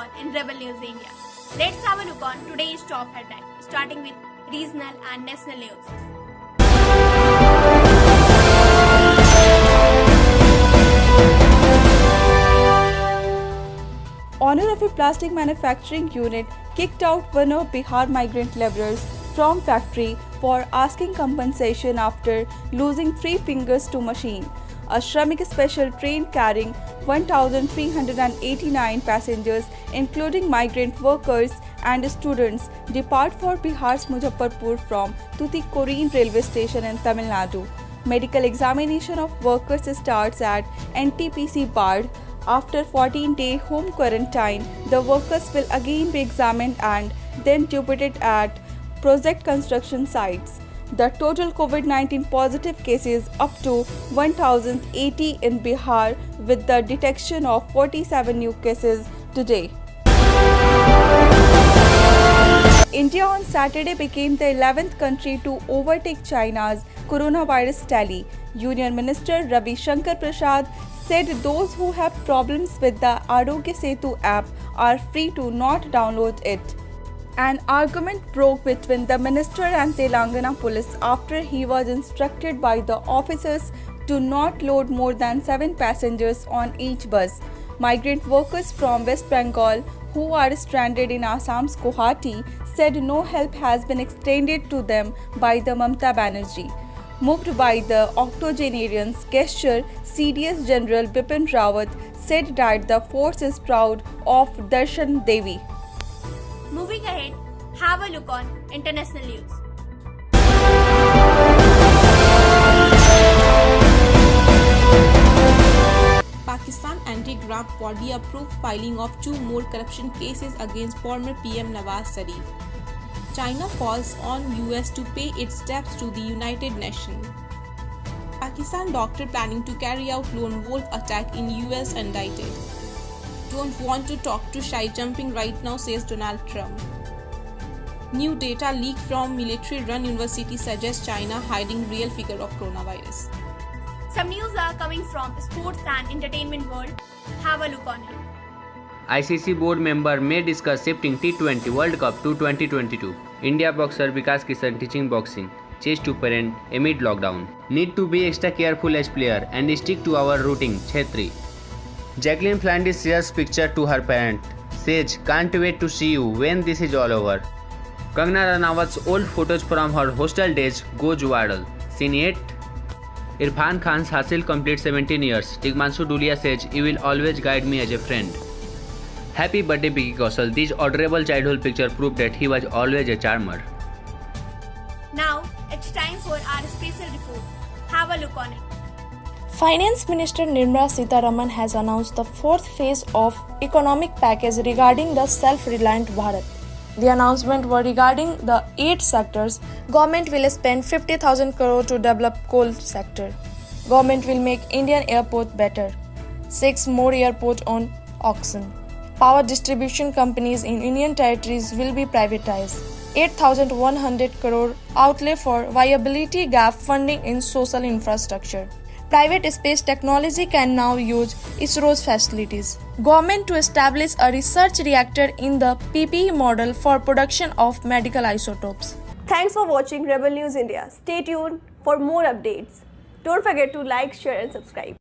on in Rebel News India. Let's have a look on today's top headlines, starting with regional and national news. Owner of a plastic manufacturing unit kicked out one of Bihar migrant laborers from factory for asking compensation after losing 3 fingers to machine. A Shramik special train carrying 1,389 passengers, including migrant workers and students, depart for Bihar's Muzaffarpur from Tuticorin railway station in Tamil Nadu. Medical examination of workers starts at NTPC Bard. After 14-day home quarantine, the workers will again be examined and then deported at project construction sites. The total COVID-19 positive cases up to 1,080 in Bihar, with the detection of 47 new cases today. India on Saturday became the 11th country to overtake China's coronavirus tally. Union Minister Ravi Shankar Prasad said those who have problems with the Arogya Setu app are free to not download it. An argument broke between the minister and Telangana police after he was instructed by the officers to not load more than 7 passengers on each bus. Migrant workers from West Bengal who are stranded in Assam's Guwahati said no help has been extended to them by the Mamata Banerjee. Moved by the octogenarian's gesture, CDS General Bipin Rawat said that the force is proud of Darshan Devi. Moving ahead, have a look on international news. Pakistan anti-graft body approved filing of 2 more corruption cases against former PM Nawaz Sharif. China calls on US to pay its debts to the United Nations. Pakistan doctor planning to carry out lone wolf attack in US indicted. Don't want to talk to shy jumping right now, says Donald Trump. New data leaked from military-run university suggests China hiding real figure of coronavirus. Some news are coming from sports and entertainment world. Have a look on it. ICC board member may discuss shifting T20 World Cup to 2022. India boxer Vikas Kishan teaching boxing. Chase to parent amid lockdown. Need to be extra careful as player and stick to our routine. Chhetri. Jacqueline Flandis shares picture to her parent. Says, can't wait to see you when this is all over. Kangana Ranawat's old photos from her hostel days goes viral. Scene 8. Irfan Khan's Hasil completes 17 years. Tigmanshu Dhulia says, you will always guide me as a friend. Happy birthday Vicky Kaushal. This adorable childhood picture proved that he was always a charmer. Now, it's time for our special report. Have a look on it. Finance Minister Nirmala Sitharaman has announced the 4th phase of economic package regarding the self-reliant Bharat. The announcement were regarding the 8 sectors. Government will spend 50,000 crore to develop coal sector. Government will make Indian airport better. 6 more airport on auction. Power distribution companies in Union territories will be privatized. 8,100 crore outlay for viability gap funding in social infrastructure. Private space technology can now use ISRO's facilities. Government to establish a research reactor in the PPE model for production of medical isotopes. Thanks for watching Rebel News India. Stay tuned for more updates. Don't forget to like, share and subscribe.